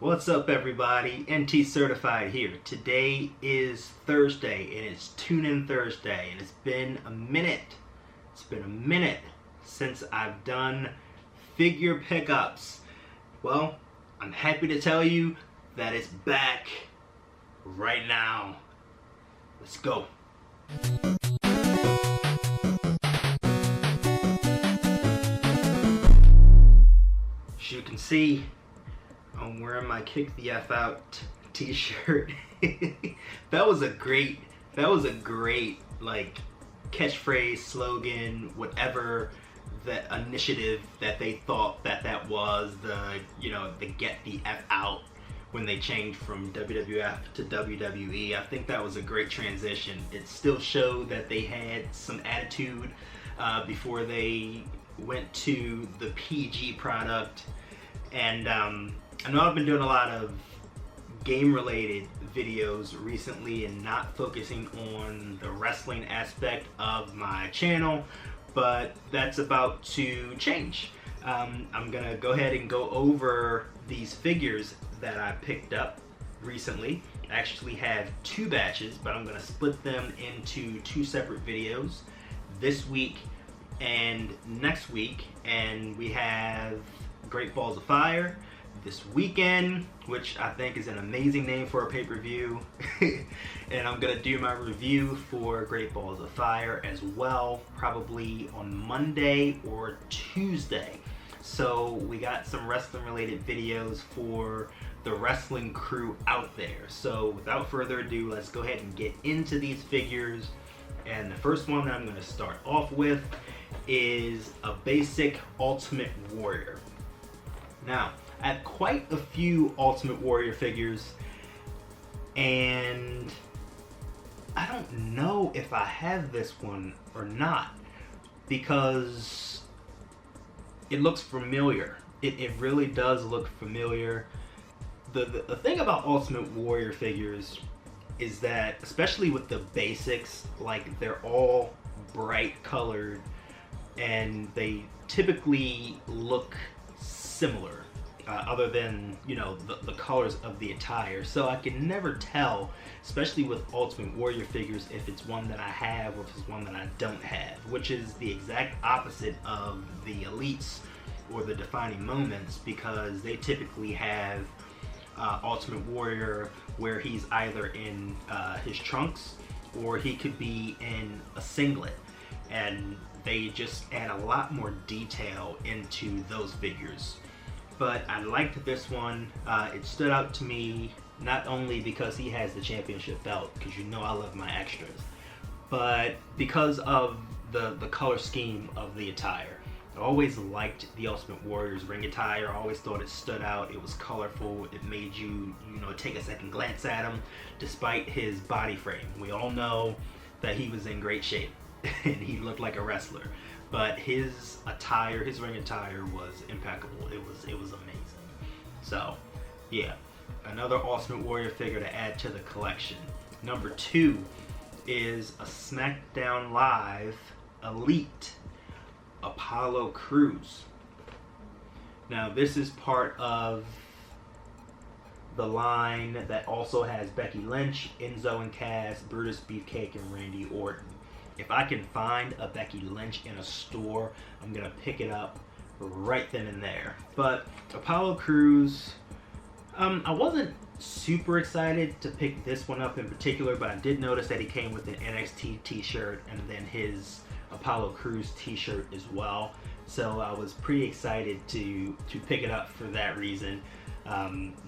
What's up, everybody? Ntcertified here. Today is Thursday and it's Tune-In Thursday, and it's been a minute since I've done figure pickups. Well, I'm happy to tell you that it's back right now. Let's go. As you can see, I'm wearing my Kick the F Out t-shirt. that was a great like catchphrase, slogan, whatever that initiative that they thought that was, the get the F out when they changed from WWF to WWE. I think that was a great transition. It still showed that they had some attitude before they went to the PG product. And I know I've been doing a lot of game-related videos recently and not focusing on the wrestling aspect of my channel, but that's about to change. I'm gonna go ahead and go over these figures that I picked up recently. I actually have two batches, but I'm gonna split them into two separate videos this week and next week. And we have Great Balls of Fire this weekend, which I think is an amazing name for a pay-per-view. And I'm gonna do my review for Great Balls of Fire as well, probably on Monday or Tuesday. So we got some wrestling related videos for the wrestling crew out there. So without further ado, let's go ahead and get into these figures. And the first one that I'm gonna start off with is a basic Ultimate Warrior. Now, I have quite a few Ultimate Warrior figures, and I don't know if I have this one or not, because it looks familiar. It really does look familiar. The thing about Ultimate Warrior figures is that, especially with the basics, like, they're all bright colored and they typically look similar, other than the colors of the attire. So I can never tell, especially with Ultimate Warrior figures, if it's one that I have or if it's one that I don't have, which is the exact opposite of the Elites or the Defining Moments, because they typically have Ultimate Warrior where he's either in his trunks or he could be in a singlet, and they just add a lot more detail into those figures. But I liked this one. It stood out to me not only because he has the championship belt, because I love my extras, but because of the color scheme of the attire. I always liked the Ultimate Warrior's ring attire. I always thought it stood out. It was colorful. It made you, take a second glance at him, despite his body frame. We all know that he was in great shape and he looked like a wrestler. But his attire, his ring attire, was impeccable. It was amazing. So, yeah, another Ultimate Warrior figure to add to the collection. Number 2 is a SmackDown Live Elite Apollo Cruz. Now, this is part of the line that also has Becky Lynch, Enzo and Cass, Brutus Beefcake, and Randy Orton. If I can find a Becky Lynch in a store, I'm gonna pick it up right then and there. But Apollo Cruz, I wasn't super excited to pick this one up in particular, but I did notice that he came with an NXT t-shirt and then his Apollo Cruz t-shirt as well. So I was pretty excited to pick it up for that reason.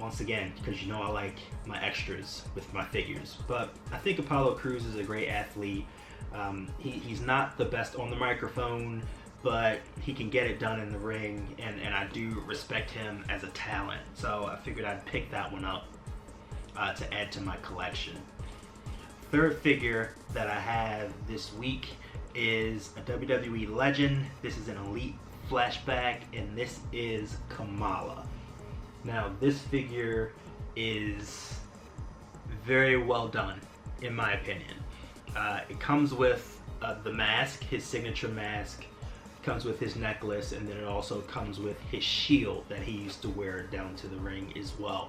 Once again, because I like my extras with my figures. But I think Apollo Cruz is a great athlete. He's not the best on the microphone, but he can get it done in the ring, and I do respect him as a talent. So I figured I'd pick that one up to add to my collection. Third figure that I have this week is a WWE legend. This is an Elite flashback, and this is Kamala. Now, this figure is very well done, in my opinion. It comes with the mask, his signature mask, Comes with his necklace, and then it also comes with his shield that he used to wear down to the ring as well.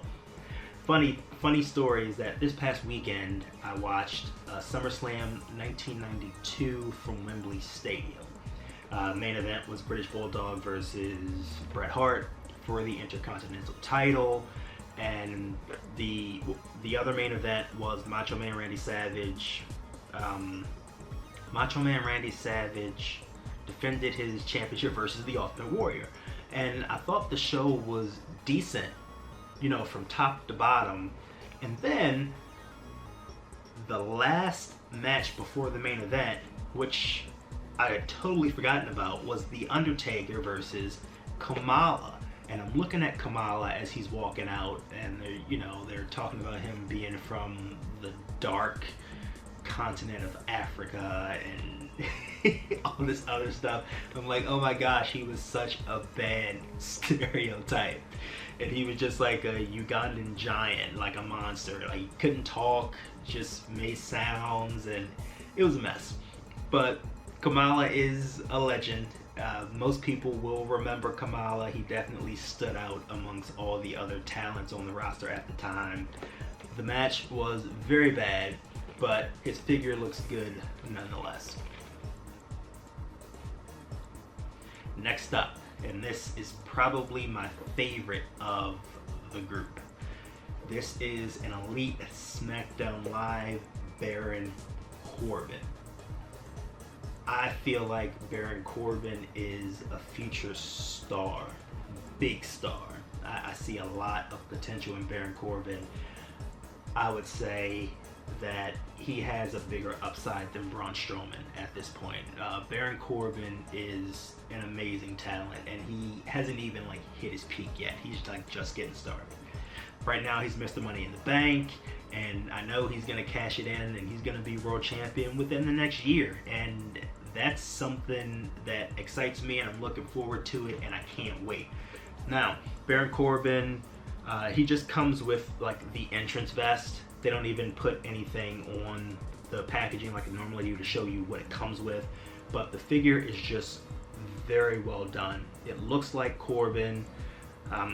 Funny story is that this past weekend I watched SummerSlam 1992 from Wembley Stadium. Main event was British Bulldog versus Bret Hart for the Intercontinental title, and the other main event was Macho Man Randy Savage. Macho Man Randy Savage defended his championship versus the Ultimate Warrior, and I thought the show was decent, you know, from top to bottom. And then the last match before the main event, which I had totally forgotten about, was The Undertaker versus Kamala. And I'm looking at Kamala as he's walking out, and they're talking about him being from the dark continent of Africa and all this other stuff. I'm like, oh my gosh, he was such a bad stereotype. And he was just like a Ugandan giant, like a monster. Like, he couldn't talk, just made sounds, and it was a mess. But Kamala is a legend. Most people will remember Kamala. He definitely stood out amongst all the other talents on the roster at the time. The match was very bad, but his figure looks good nonetheless. Next up, and this is probably my favorite of the group. This is an Elite SmackDown Live Baron Corbin. I feel like Baron Corbin is a future star, big star. I see a lot of potential in Baron Corbin. I would say that he has a bigger upside than Braun Strowman at this point. Baron Corbin is an amazing talent, and he hasn't even like hit his peak yet. He's like just getting started. Right now he's Mr. Money in the Bank, and I know he's gonna cash it in, and he's gonna be world champion within the next year, and that's something that excites me, and I'm looking forward to it, and I can't wait. Now, Baron Corbin, he just comes with like the entrance vest. They don't even put anything on the packaging like I normally do to show you what it comes with, but the figure is just very well done. It looks like Corbin.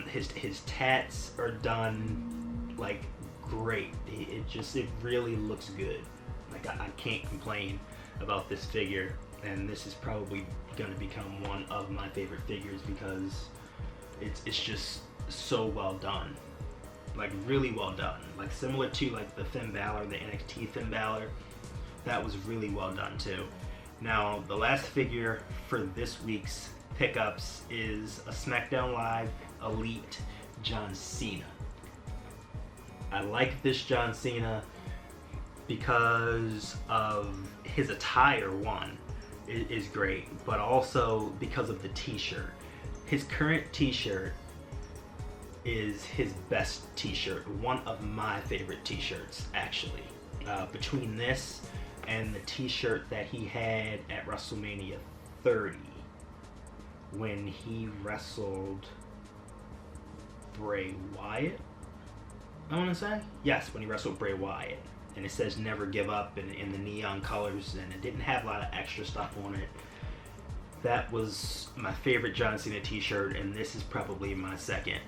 His tats are done like great. It really looks good. Like I can't complain about this figure, and this is probably going to become one of my favorite figures because it's just so well done. Like really well done. Like similar to like the Finn Balor, the NXT Finn Balor. That was really well done too. Now the last figure for this week's pickups is a SmackDown Live Elite John Cena. I like this John Cena because of his attire, one, is great, but also because of the t-shirt. His current t-shirt is his best t-shirt, one of my favorite t-shirts actually. Between this and the t-shirt that he had at WrestleMania 30 when he wrestled Bray Wyatt, I want to say? Yes, when he wrestled Bray Wyatt. And it says never give up in the neon colors, and it didn't have a lot of extra stuff on it. That was my favorite John Cena t-shirt, and this is probably my second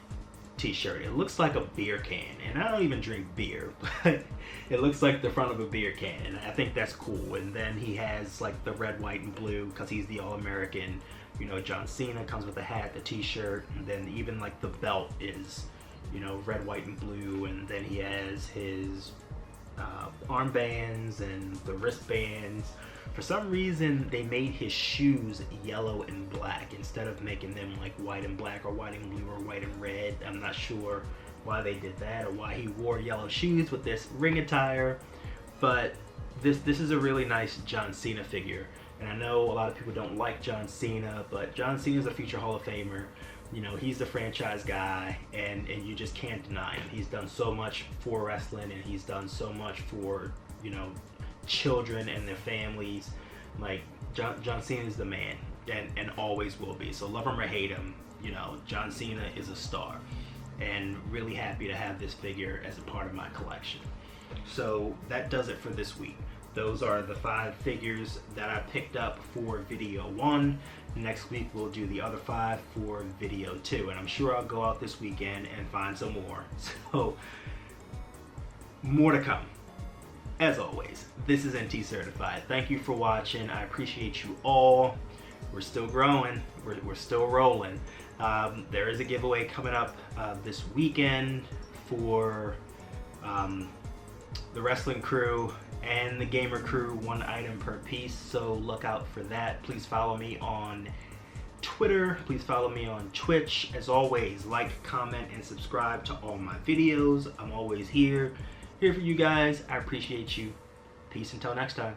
t-shirt. It looks like a beer can, and I don't even drink beer, but it looks like the front of a beer can, and I think that's cool. And then he has like the red, white, and blue because he's the All-American. You know, John Cena comes with the hat, the t-shirt, and then even like the belt is, you know, red, white, and blue, and then he has his armbands and the wristbands. For some reason, they made his shoes yellow and black instead of making them like white and black or white and blue or white and red. I'm not sure why they did that or why he wore yellow shoes with this ring attire, but this is a really nice John Cena figure. And I know a lot of people don't like John Cena, but John Cena is a future Hall of Famer. You know, he's the franchise guy, and you just can't deny him. He's done so much for wrestling, and he's done so much for, you know, children and their families. Like, John Cena is the man, and always will be. So love him or hate him, you know, John Cena is a star. And really happy to have this figure as a part of my collection. So that does it for this week. those are the 5 figures that I picked up for video 1. Next week we'll do the other 5 for video 2, and I'm sure I'll go out this weekend and find some more. So, more to come. As always, this is Ntcertified. Thank you for watching. I appreciate you all. We're still growing. We're still rolling. There is a giveaway coming up this weekend for the wrestling crew and the gamer crew, 1 item per piece, so look out for that. Please follow me on Twitter, please follow me on Twitch. As always, like, comment, and subscribe to all my videos. I'm always here for you guys. I appreciate you. Peace until next time.